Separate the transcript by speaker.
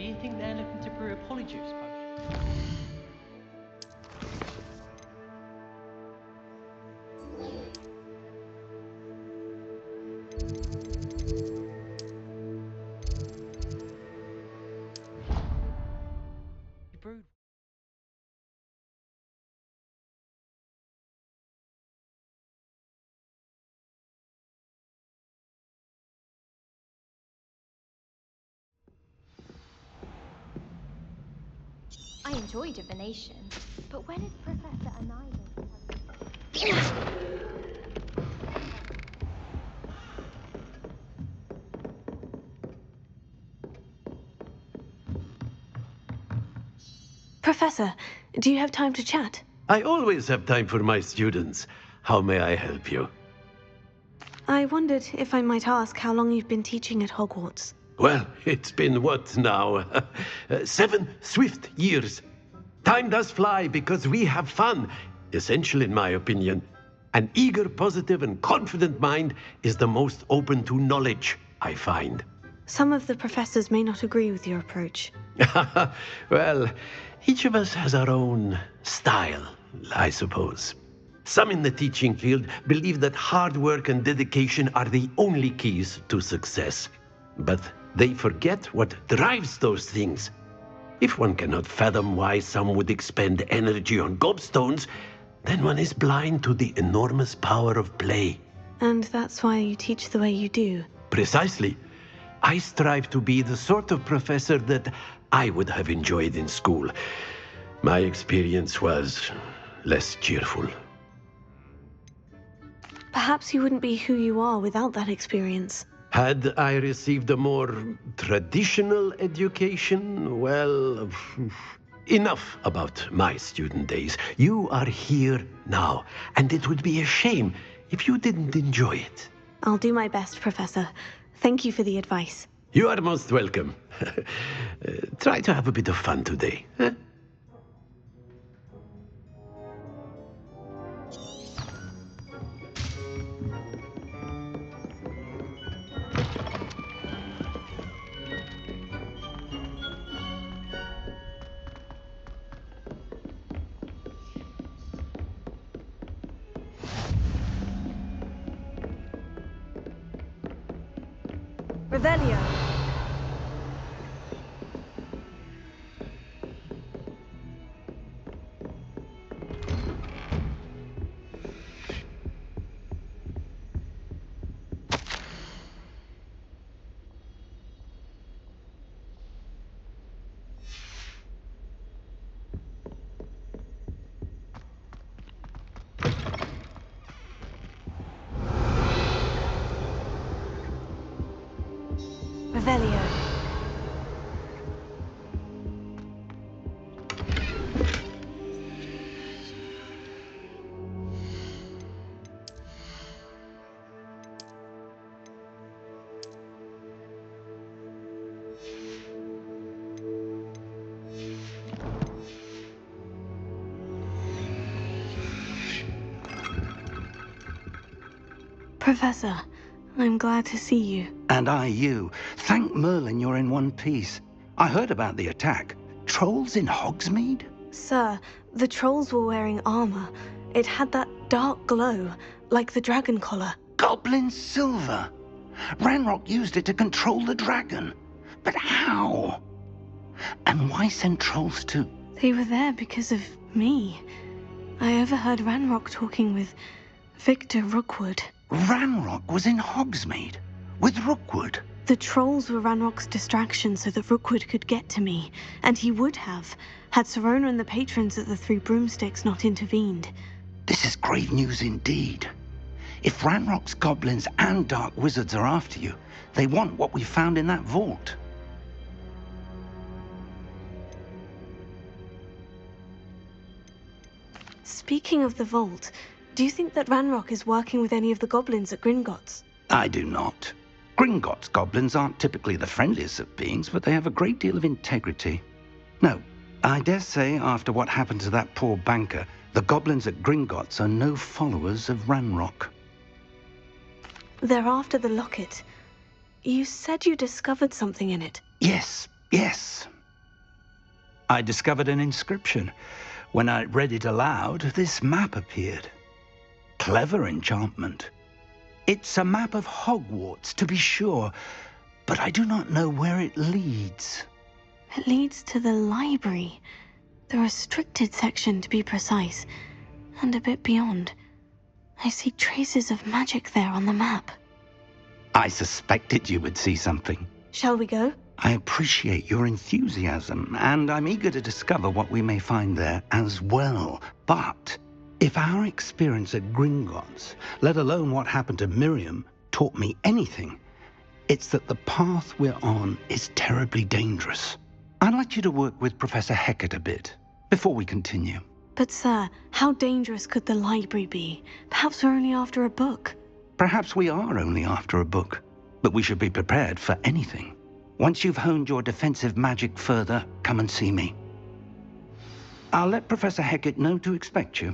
Speaker 1: you think they're looking to brew a polyjuice potion? You brewed.
Speaker 2: I enjoy divination, but when is Professor Annihilator?
Speaker 3: Professor, do you have time to chat?
Speaker 4: I always have time for my students. How may I help you?
Speaker 3: I wondered if I might ask how long you've been teaching at Hogwarts.
Speaker 4: Well, it's been what now? 7 swift years. Time does fly because we have fun, essential in my opinion. An eager, positive, and confident mind is the most open to knowledge, I find.
Speaker 3: Some of the professors may not agree with your approach.
Speaker 4: Well, each of us has our own style, I suppose. Some in the teaching field believe that hard work and dedication are the only keys to success. But they forget what drives those things. If one cannot fathom why some would expend energy on gobstones, then one is blind to the enormous power of play.
Speaker 3: And that's why you teach the way you do.
Speaker 4: Precisely. I strive to be the sort of professor that I would have enjoyed in school. My experience was less cheerful.
Speaker 3: Perhaps you wouldn't be who you are without that experience.
Speaker 4: Had I received a more traditional education, well, enough about my student days. You are here now, and it would be a shame if you didn't enjoy it.
Speaker 3: I'll do my best, Professor. Thank you for the advice.
Speaker 4: You are most welcome. Try to have a bit of fun today. Huh?
Speaker 3: Revelio. Revelio. Professor, I'm glad to see you.
Speaker 5: And I you. Thank Merlin you're in one piece. I heard about the attack. Trolls in Hogsmeade?
Speaker 3: Sir, the trolls were wearing armor. It had that dark glow, like the dragon collar.
Speaker 5: Goblin silver. Ranrock used it to control the dragon. But how? And why send trolls to...
Speaker 3: They were there because of me. I overheard Ranrock talking with Victor Rookwood.
Speaker 5: Ranrock was in Hogsmeade with Rookwood.
Speaker 3: The trolls were Ranrock's distraction so that Rookwood could get to me, and he would have, had Serona and the patrons at the Three Broomsticks not intervened.
Speaker 5: This is grave news indeed. If Ranrock's goblins and dark wizards are after you, they want what we found in that vault.
Speaker 3: Speaking of the vault, do you think that Ranrock is working with any of the goblins at Gringotts?
Speaker 5: I do not. Gringotts goblins aren't typically the friendliest of beings, but they have a great deal of integrity. No, I dare say after what happened to that poor banker, the goblins at Gringotts are no followers of Ranrock.
Speaker 3: They're after the locket. You said you discovered something in it.
Speaker 5: Yes. I discovered an inscription. When I read it aloud, this map appeared. Clever enchantment. It's a map of Hogwarts, to be sure, but I do not know where it leads.
Speaker 3: It leads to the library. The restricted section, to be precise, and a bit beyond. I see traces of magic there on the map.
Speaker 5: I suspected you would see something.
Speaker 3: Shall we go?
Speaker 5: I appreciate your enthusiasm, and I'm eager to discover what we may find there as well. But if our experience at Gringotts, let alone what happened to Miriam, taught me anything, it's that the path we're on is terribly dangerous. I'd like you to work with Professor Hecat a bit before we continue.
Speaker 3: But sir, how dangerous could the library be? Perhaps we're only after a book.
Speaker 5: Perhaps we are only after a book, but we should be prepared for anything. Once you've honed your defensive magic further, come and see me. I'll let Professor Hecat know to expect you.